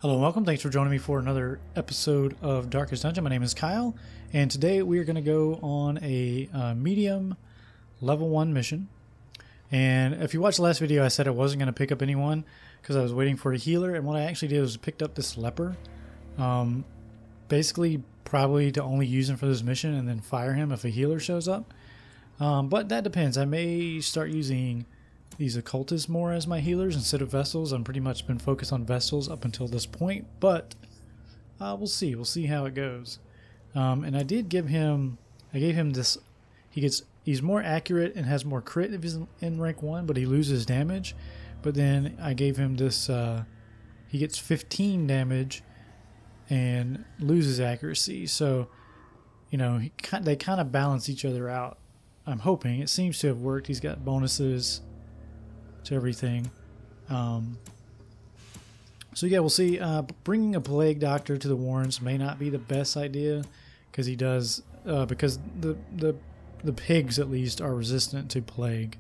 Hello and welcome. Thanks for joining me for another episode of Darkest Dungeon. My name is Kyle, and today we are going to go on a medium level 1 mission. And if you watched the last video, I said I wasn't going to pick up anyone because I was waiting for a healer, and what I actually did was picked up this leper. Basically, probably to only use him for this mission and then fire him if a healer shows up. But that depends. I may start using these occultists more as my healers instead of vessels. I'm pretty much been focused on vessels up until this point, but we'll see. We'll see how it goes. And I gave him this. He's more accurate and has more crit if he's in rank 1, but he loses damage. But then I gave him this. He gets 15 damage and loses accuracy. So, you know, they kind of balance each other out. I'm hoping. It seems to have worked. He's got bonuses to everything. So yeah, we'll see. Bringing a plague doctor to the Warrens may not be the best idea because because the pigs at least are resistant to plague.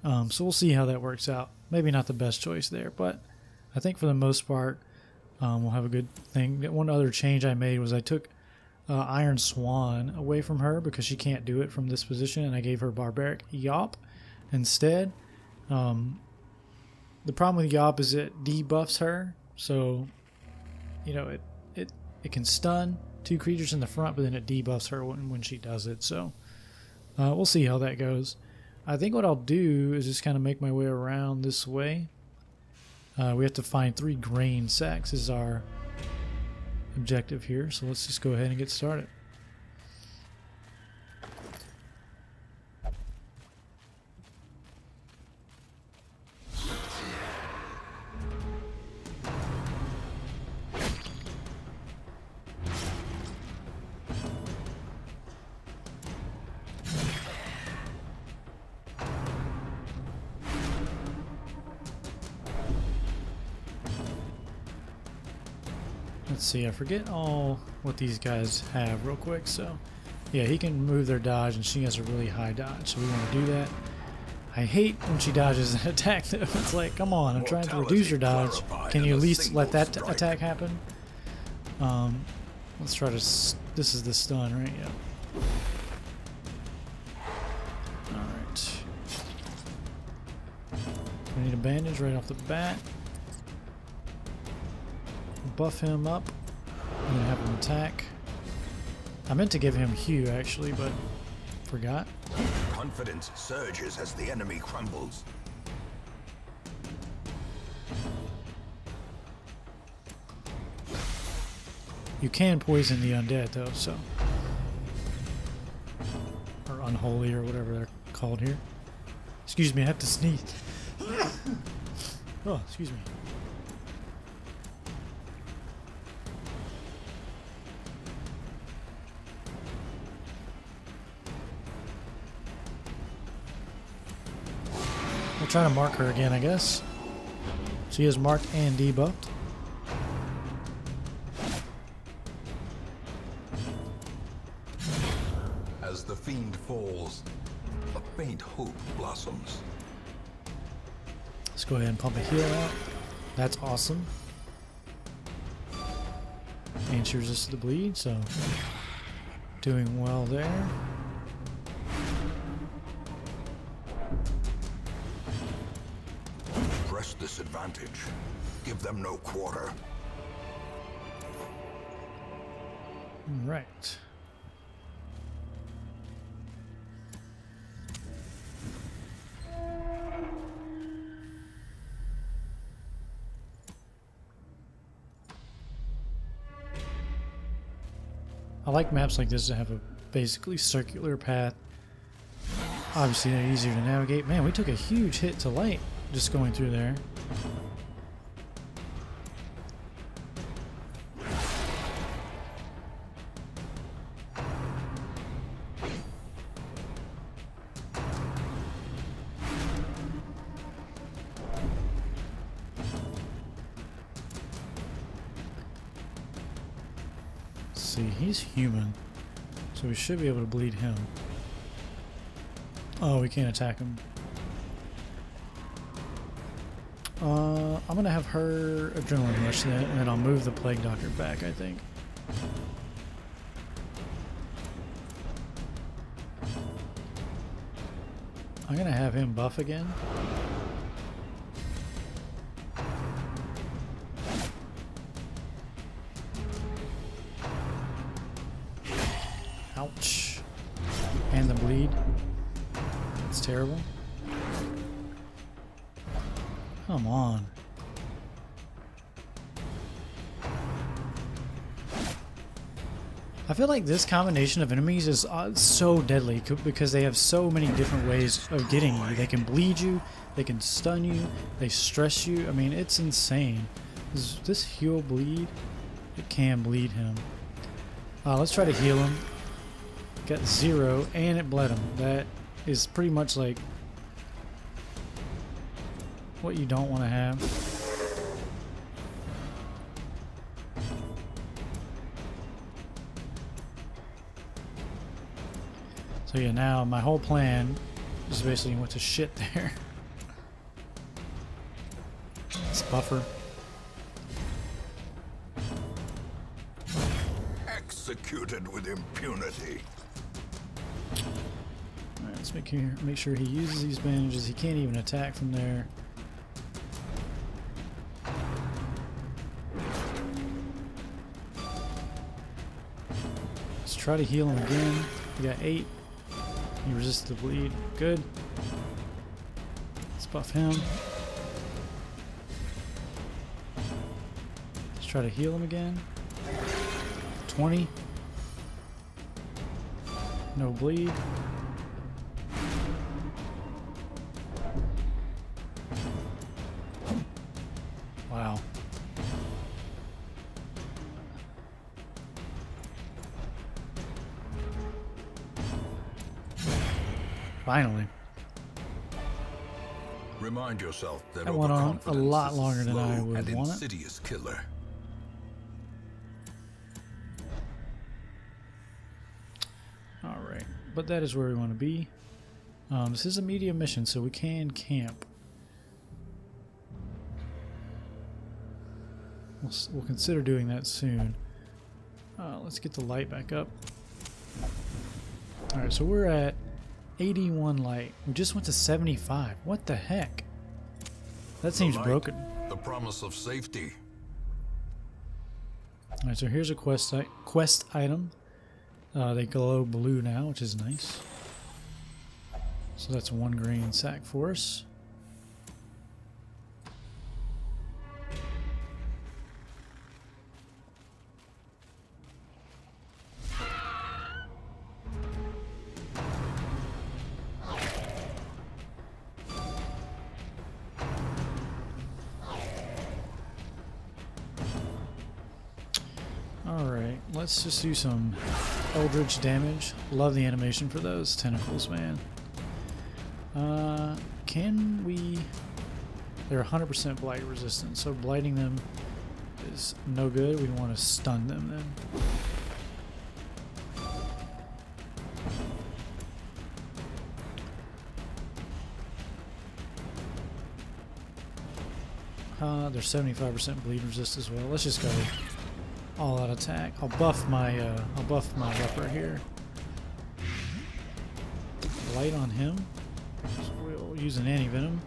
So we'll see how that works out. Maybe not the best choice there, but I think for the most part we'll have a good thing. One other change I made was I took Iron Swan away from her because she can't do it from this position, and I gave her Barbaric Yawp instead. The problem with Yawp is it debuffs her, so you know it can stun 2 creatures in the front, but then it debuffs her when she does it. So we'll see how that goes. I think what I'll do is just kind of make my way around this way. We have to find 3 grain sacks is our objective here, so let's just go ahead and get started. Let's see, I forget all what these guys have real quick. So yeah, he can move their dodge, and she has a really high dodge, so we want to do that. I hate when she dodges an attack though. It's like, come on, I'm trying to reduce your dodge. Can you at least let that attack happen? Let's try to this is the stun, right? Yeah. Alright. We need a bandage right off the bat. Buff him up and then have him attack. I meant to give him Hue actually, but forgot. Confidence surges as the enemy crumbles. You can poison the undead though, so, or unholy or whatever they're called here. Excuse me, I have to sneeze. Oh, excuse me. We'll try to mark her again, I guess. She is marked and debuffed. As the fiend falls, a faint hope blossoms. Let's go ahead and pump a heal out. That's awesome. And she resisted the bleed, so doing well there. Press this advantage. Give them no quarter. Right. I like maps like this to have a basically circular path. Obviously they're easier to navigate. Man, we took a huge hit to light just going through there. See, he's human, so we should be able to bleed him. Oh, we can't attack him. I'm gonna have her adrenaline rush then, and then I'll move the plague doctor back, I think. I'm gonna have him buff again. Ouch. And the bleed. It's terrible. Come on. I feel like this combination of enemies is so deadly because they have so many different ways of getting you. They can bleed you, they can stun you, they stress you. I mean, it's insane. Does this heal bleed? It can bleed him. Let's try to heal him. Got 0 and it bled him. That is pretty much like what you don't want to have. So yeah, now my whole plan just basically went to shit there. Let's buffer. Executed with impunity. Alright, let's make sure he uses these bandages. He can't even attack from there. Let's try to heal him again. We got 8. He resists the bleed. Good. Let's buff him. Let's try to heal him again. 20. No bleed. Wow. Finally. Remind yourself that went on a overconfidence lot is longer than I slow would and want it. insidious killer. Alright, but that is where we want to be. This is a medium mission, so we can camp. We'll consider doing that soon. Let's get the light back up. Alright, so we're at 81 light. We just went to 75. What the heck? That seems broken. The promise of safety. Alright, so here's a quest item. They glow blue now, which is nice. So that's 1 green sack for us. Alright, let's just do some Eldritch damage. Love the animation for those tentacles, man. Can we... They're 100% blight resistant, so blighting them is no good. We want to stun them then. They're 75% bleed resist as well. Let's just go all out attack. I'll buff my leper here. Light on him. So we'll use an anti-venom.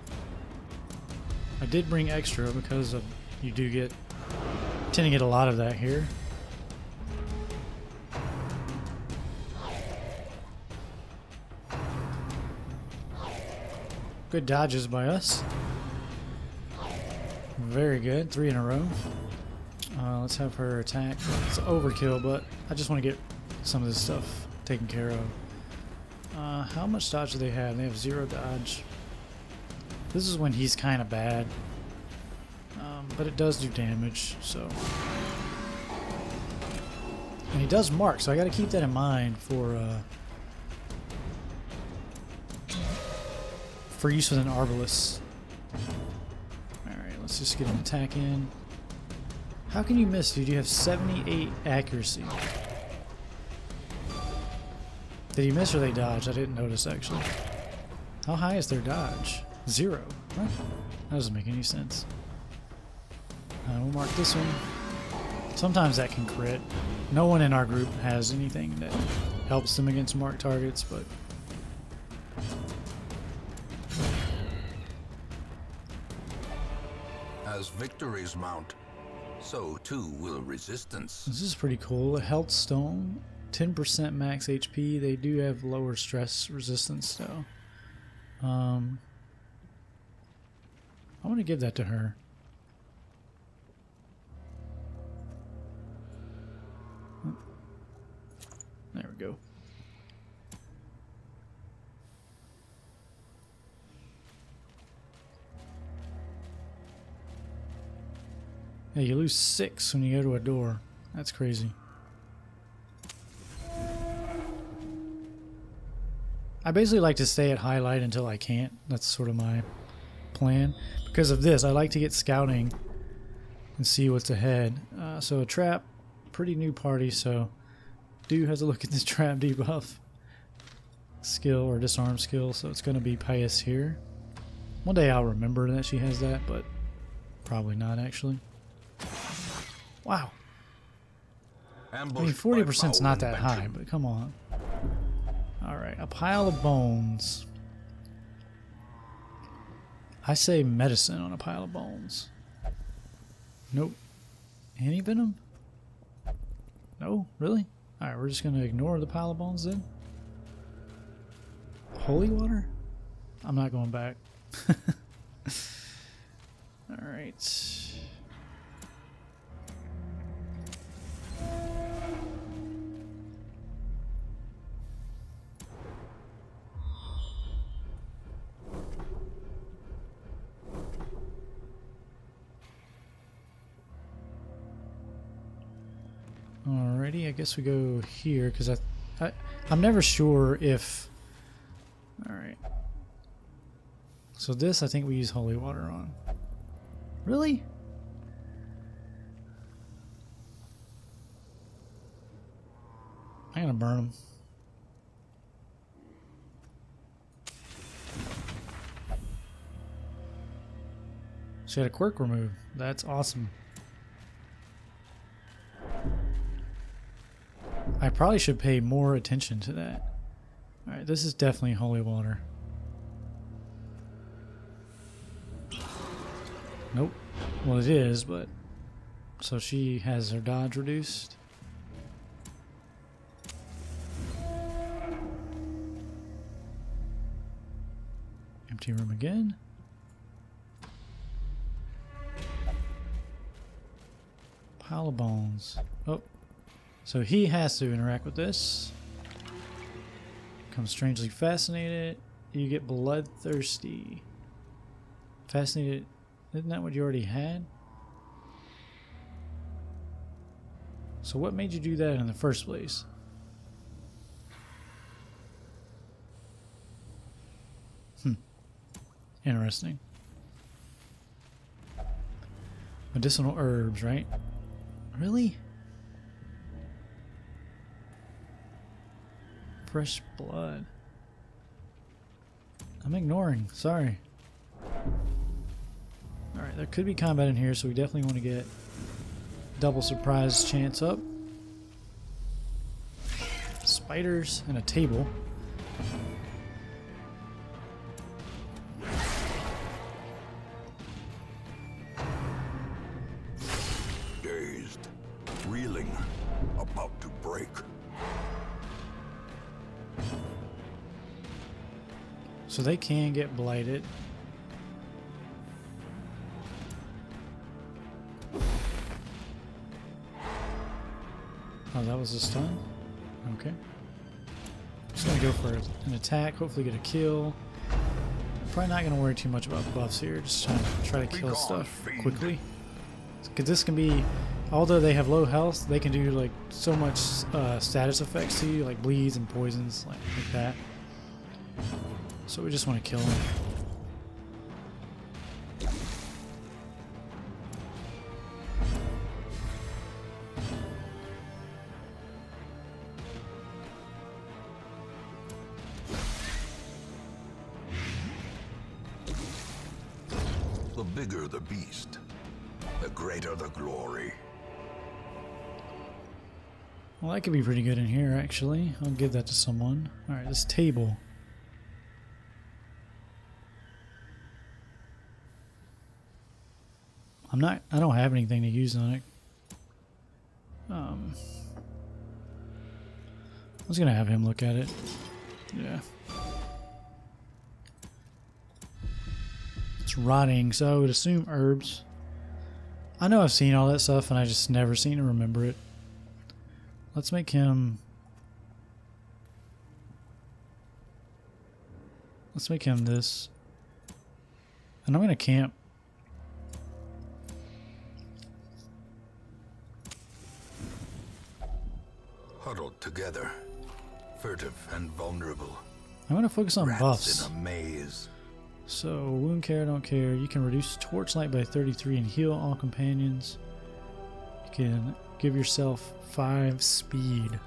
I did bring extra because of you do tend to get a lot of that here. Good dodges by us. Very good. 3 in a row. Let's have her attack. It's overkill, but I just want to get some of this stuff taken care of. How much dodge do they have? They have 0 dodge. This is when he's kind of bad. But it does do damage, so... And he does mark, so I got to keep that in mind for use with an Arbalest. Alright, let's just get an attack in. How can you miss, dude? You have 78 accuracy. Did he miss or they dodge? I didn't notice, actually. How high is their dodge? 0. Huh? That doesn't make any sense. We'll mark this one. Sometimes that can crit. No one in our group has anything that helps them against marked targets, but As victories mount, so too will resistance. this is pretty cool. A health stone, 10% max HP. They do have lower stress resistance though. I want to give that to her. There we go. Yeah, you lose 6 when you go to a door. That's crazy. I basically like to stay at highlight until I can't. That's sort of my plan. Because of this, I like to get scouting and see what's ahead. So a trap, pretty new party, so do have to look at this trap debuff skill or disarm skill. So it's going to be Pious here. One day I'll remember that she has that, but probably not actually. Wow. I mean, 40% is not that high, but come on. Alright, a pile of bones. I say medicine on a pile of bones. Nope. Any venom? No? Really? Alright, we're just going to ignore the pile of bones then? Holy water? I'm not going back. Alright. Alrighty, I guess we go here because I'm never sure if. Alright. So this I think we use holy water on. Really? I'm gonna burn them. She had a quirk removed. That's awesome. I probably should pay more attention to that. Alright, this is definitely holy water. Nope. Well, it is, but... So she has her dodge reduced. Empty room again. Pile of bones. Oh. So he has to interact with this. Become strangely fascinated. You get bloodthirsty. Fascinated. Isn't that what you already had? So what made you do that in the first place? Interesting. Medicinal herbs, right? Really? Fresh blood. I'm ignoring. Sorry. Alright, there could be combat in here, so we definitely want to get double surprise chance up. Spiders and a table. Dazed, reeling, about to break. So they can get blighted. Oh, that was a stun? Okay. Just gonna go for an attack, hopefully get a kill. Probably not gonna worry too much about buffs here, just try to kill stuff quickly. Because this can be, although they have low health, they can do like so much status effects to you, like bleeds and poisons, like that. So we just want to kill them. The bigger the beast, the greater the glory. Well, that could be pretty good in here, actually. I'll give that to someone. Alright, this table. I don't have anything to use on it. I was gonna have him look at it. Yeah. It's rotting, so I would assume herbs. I know I've seen all that stuff and I just never seem to remember it. Let's make him... Let's make him this. And I'm gonna camp. Huddled together, furtive and vulnerable. I'm gonna focus on Rats buffs. in a maze. So, wound care, don't care. You can reduce torchlight by 33 and heal all companions. You can give yourself 5 speed.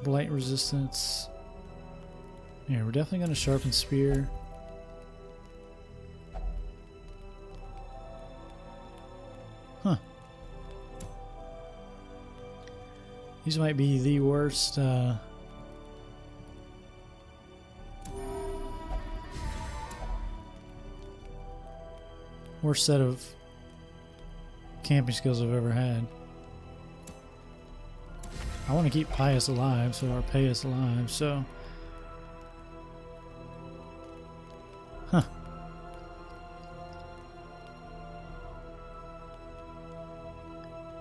Blight resistance. Yeah, we're definitely going to sharpen spear. Huh. These might be the worst worst set of camping skills I've ever had. I want to keep Pius alive, so our Pius alive, so... Huh.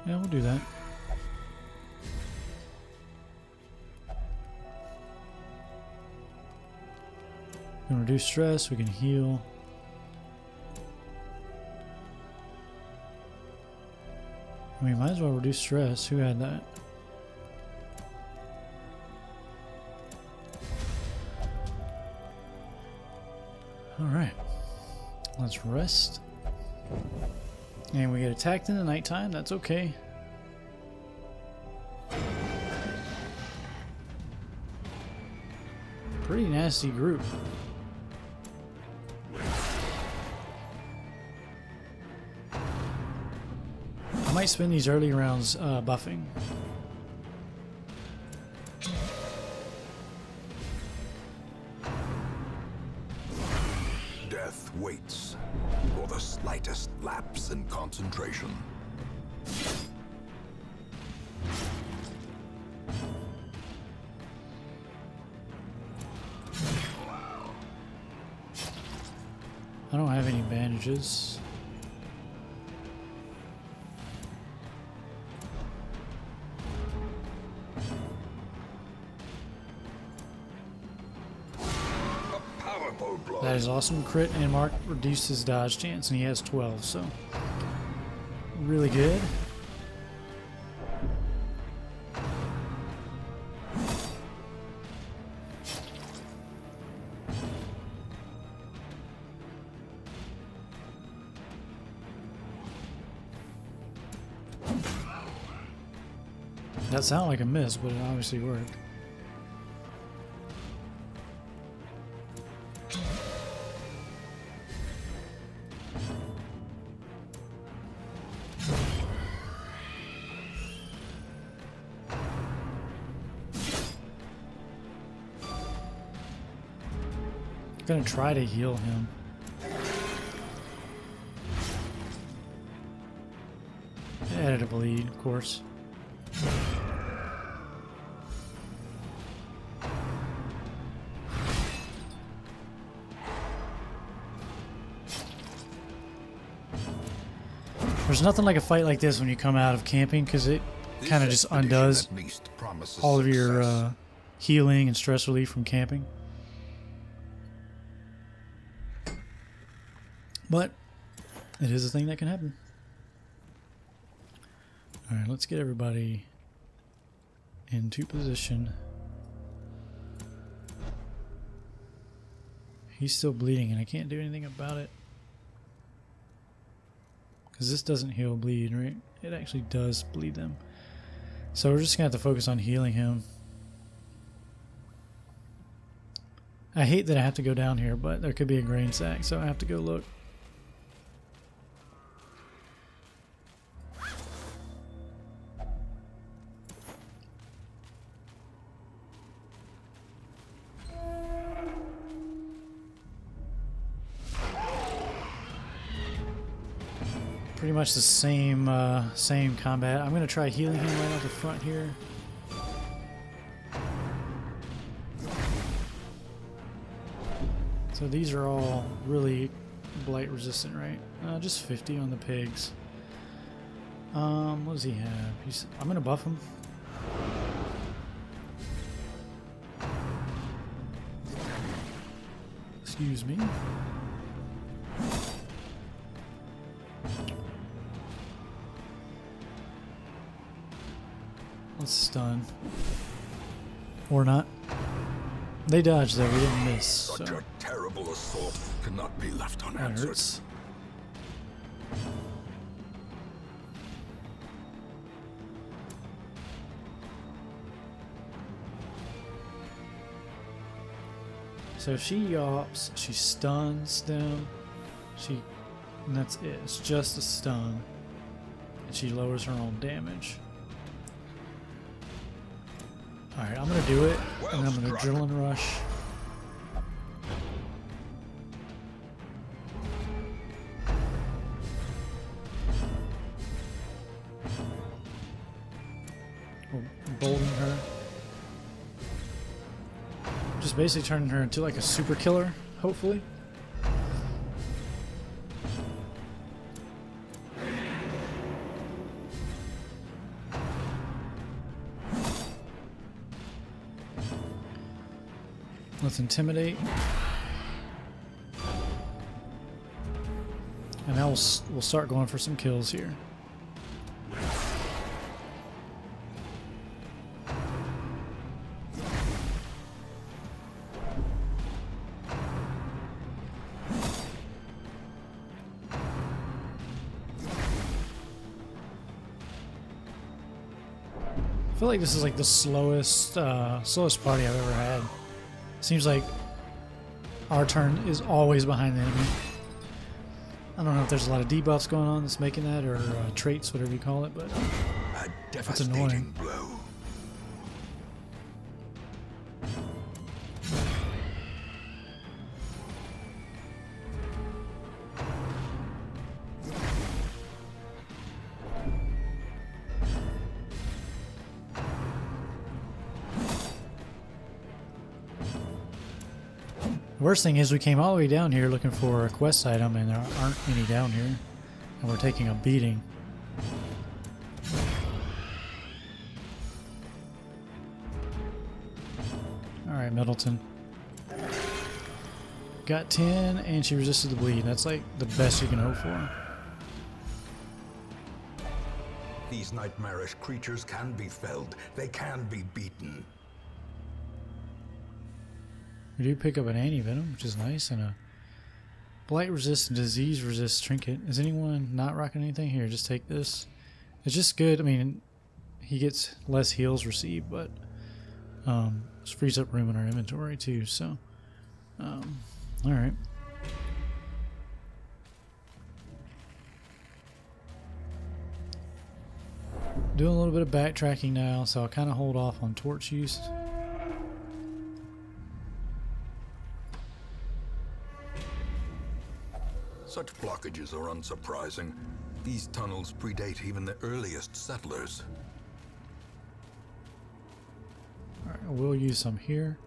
Yeah, we'll do that. We can reduce stress, we can heal. I mean, might as well reduce stress. Who had that? Alright. Let's rest. And we get attacked in the nighttime. That's okay. Pretty nasty group. I might spend these early rounds buffing. Death waits for the slightest lapse in concentration. I don't have any bandages. That is awesome. Crit and mark reduced his dodge chance, and he has 12, so really good. That sounded like a miss, but it obviously worked. Gonna try to heal him. Added a bleed, of course. There's nothing like a fight like this when you come out of camping, because it kind of just undoes all of your healing and stress relief from camping. But it is a thing that can happen. Alright, let's get everybody into position. He's still bleeding and I can't do anything about it. Because this doesn't heal bleed, right? It actually does bleed them. So we're just going to have to focus on healing him. I hate that I have to go down here, but there could be a grain sack, so I have to go look. Pretty much the same combat. I'm gonna try healing him right off the front here. So these are all really blight resistant, right? Just 50 on the pigs. What does he have? I'm gonna buff him. Excuse me. Let's stun. Or not. They dodged though, we didn't miss. Such a terrible assault cannot be left That unanswered. hurts. So she yaps, she stuns them, and that's it. It's just a stun. And she lowers her own damage. Alright, I'm gonna do it, and I'm gonna adrenaline rush. We'll embolden her. Just basically turning her into like a super killer, hopefully. Let's intimidate. And now we'll start going for some kills here. I feel like this is like the slowest party I've ever had. Seems like our turn is always behind the enemy. I don't know if there's a lot of debuffs going on that's making that, or traits, whatever you call it, but A it's annoying. devastating blow. Worst thing is we came all the way down here looking for a quest item and there aren't any down here. And we're taking a beating. Alright, Middleton. Got 10 and she resisted the bleed. That's like the best you can hope for. These nightmarish creatures can be felled. They can be beaten. We do pick up an anti-venom, which is nice, and a blight resist and disease resist trinket. Is anyone not rocking anything here? Just take this. It's just good. I mean, he gets less heals received, but it frees up room in our inventory too. So, all right. Doing a little bit of backtracking now, so I'll kind of hold off on torch use. Such blockages are unsurprising. These tunnels predate even the earliest settlers. Alright, we'll use some here.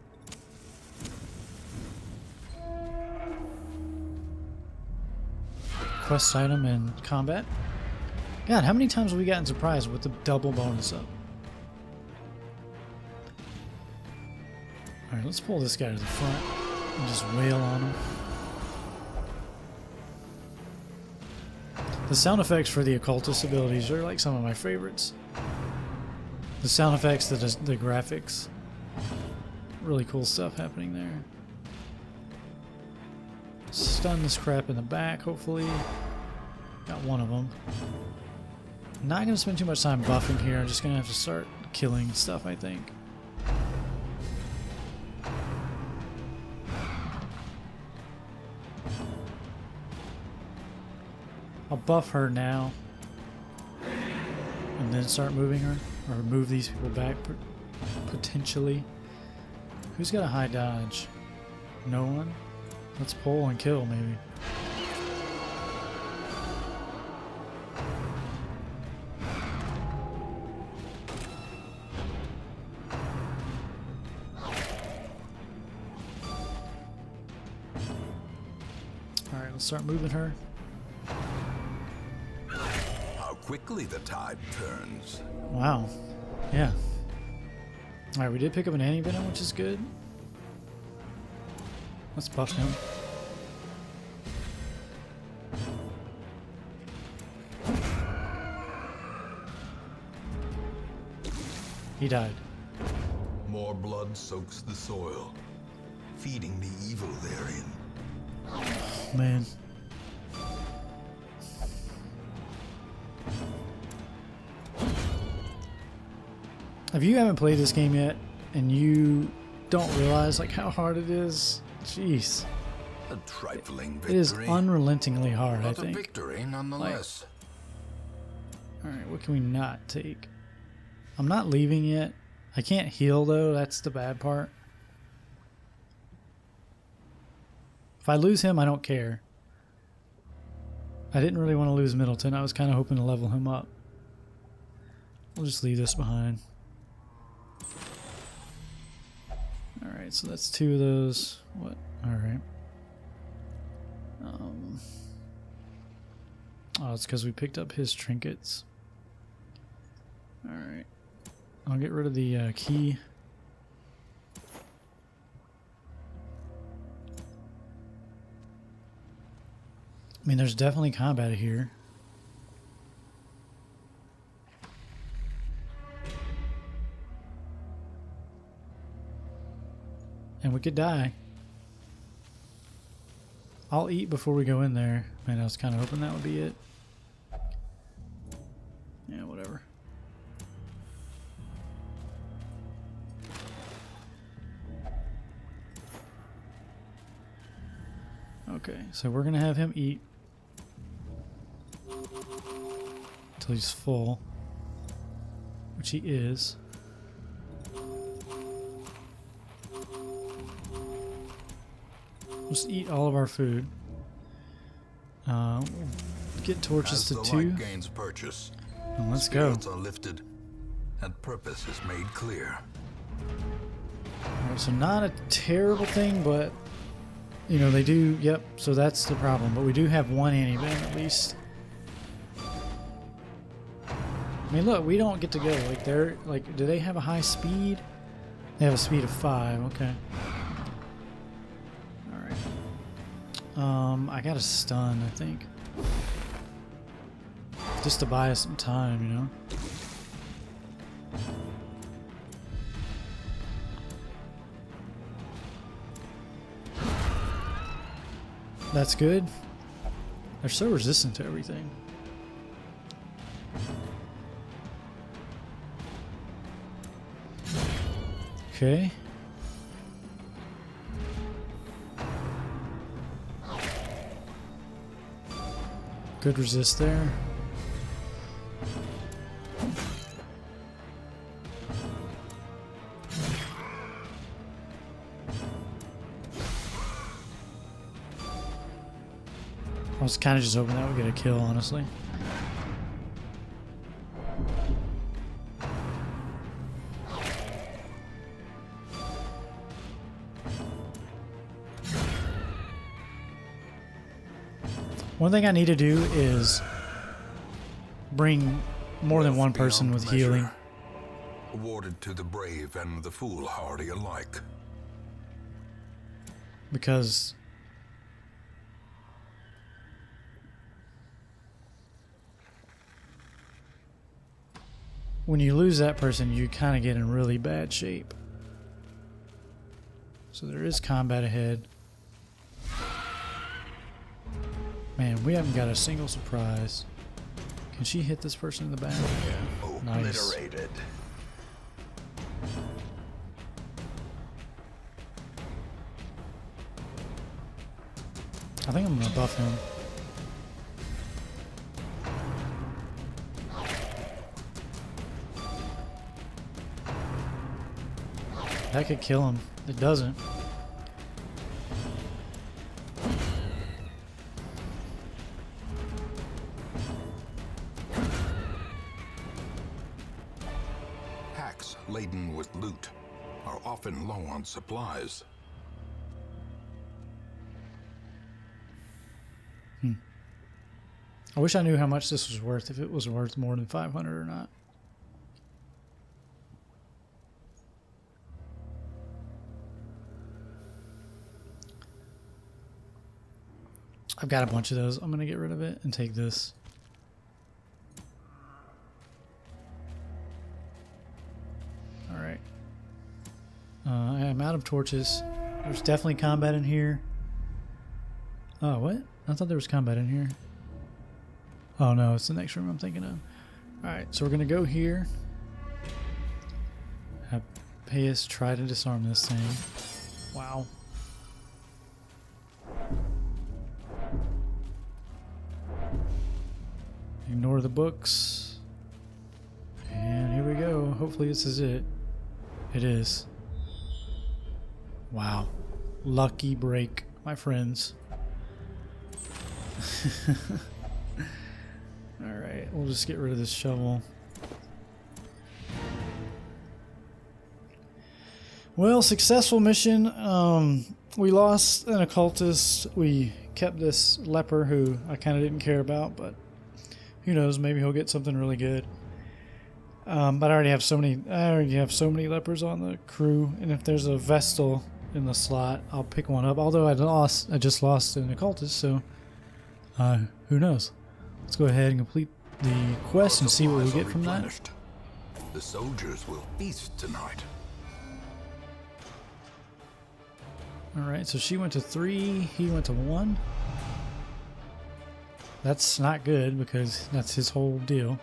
Quest item in combat. God, how many times have we gotten surprised with the double bonus up? Alright, let's pull this guy to the front and just wail on him. The sound effects for the occultist abilities are like some of my favorites. The sound effects, the graphics. Really cool stuff happening there. Stun this crap in the back, hopefully. Got one of them. Not going to spend too much time buffing here. I'm just going to have to start killing stuff, I think. I'll buff her now. And then start moving her. Or move these people back, potentially. Who's got a high dodge? No one? Let's pull and kill, maybe. Alright, let's start moving her. How quickly the tide turns. Wow. Yeah. Alright, we did pick up an anti-venom, which is good. Let's buff him. He died. More blood soaks the soil, feeding the evil therein. Man. If you haven't played this game yet and you don't realize like how hard it is, jeez. A trifling victory. It is unrelentingly hard, I But a think. victory nonetheless. Alright, what can we not take? I'm not leaving yet. I can't heal though, that's the bad part. If I lose him, I don't care. I didn't really want to lose Middleton. I was kind of hoping to level him up. We'll just leave this behind. Alright, so that's 2 of those. What? Alright. Oh, it's because we picked up his trinkets. Alright. I'll get rid of the key. I mean, there's definitely combat here. And we could die. I'll eat before we go in there. Man, I was kind of hoping that would be it. Yeah, whatever. Okay, so we're gonna have him eat until he's full, which he is. Just eat all of our food. We'll get torches to 2. Light gains purchase, And let's go. spirits are lifted, and purpose is made clear. Alright, so not a terrible thing, but you know, they do, yep, so that's the problem. But we do have 1 anti-venom at least. I mean, look, we don't get to go. Like, they're, like, do they have a high speed? They have a speed of 5, okay. Alright. I got a stun, I think. Just to buy us some time, you know? That's good. They're so resistant to everything. Okay. Good resist there. I was kind of just hoping that would get a kill, honestly. One thing I need to do is bring more than one person with healing. Awarded to the brave and the foolhardy alike. Because when you lose that person, you kind of get in really bad shape. So there is combat ahead. Man, we haven't got a single surprise. Can she hit this person in the back? Yeah. Nice. Obliterated. I think I'm gonna buff him. That could kill him. It doesn't. Hacks laden with loot are often low on supplies. I wish I knew how much this was worth, if it was worth more than 500 or not. I've got a bunch of those. I'm going to get rid of it and take this. Alright. I'm out of torches. There's definitely combat in here. Oh, what? I thought there was combat in here. Oh no, it's the next room I'm thinking of. Alright, so we're going to go here. Have Payas try to disarm this thing. Wow. Ignore the books. And here we go. Hopefully this is it. It is. Wow. Lucky break, my friends. Alright, we'll just get rid of this shovel. Well, successful mission. We lost an occultist. We kept this leper who I kind of didn't care about, but who knows, maybe he'll get something really good. But I already have so many lepers on the crew, and if there's a Vestal in the slot, I'll pick one up. Although I just lost an occultist, so who knows? Let's go ahead and complete the quest and see what we get from that. The soldiers will feast tonight. Alright, so she went to 3, he went to 1. That's not good because that's his whole deal.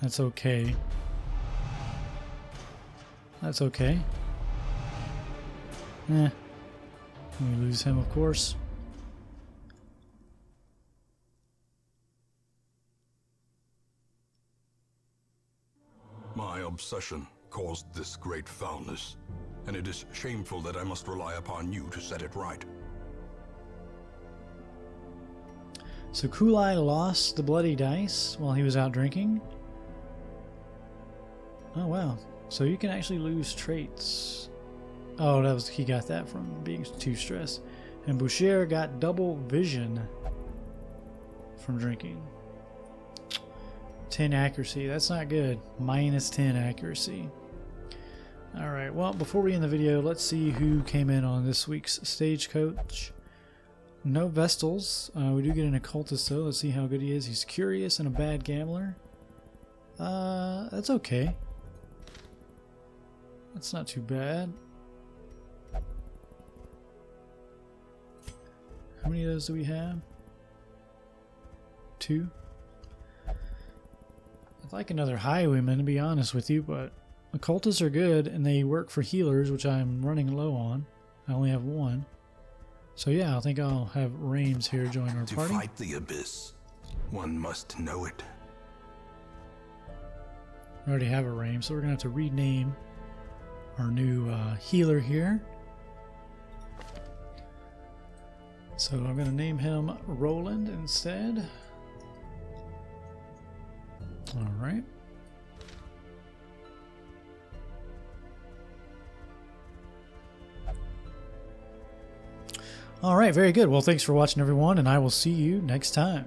That's okay. That's okay. We lose him, of course. My obsession caused this great foulness, and it is shameful that I must rely upon you to set it right. So Kulai lost the bloody dice while he was out drinking. Oh wow. So you can actually lose traits. Oh, he got that from being too stressed. And Boucher got double vision from drinking. 10 accuracy. That's not good. Minus 10 accuracy. Alright, well, before we end the video, let's see who came in on this week's Stagecoach. No Vestals. We do get an occultist though. Let's see how good he is. He's curious and a bad gambler. That's okay. That's not too bad. How many of those do we have? 2. I'd like another highwayman, to be honest with you, but occultists are good and they work for healers, which I'm running low on. I only have 1. So yeah, I think I'll have Rames here join our party. To fight the abyss, one must know it. I already have a Rames, so we're going to have to rename our new healer here. So I'm going to name him Roland instead. Alright. Alright, very good. Well, thanks for watching, everyone, and I will see you next time.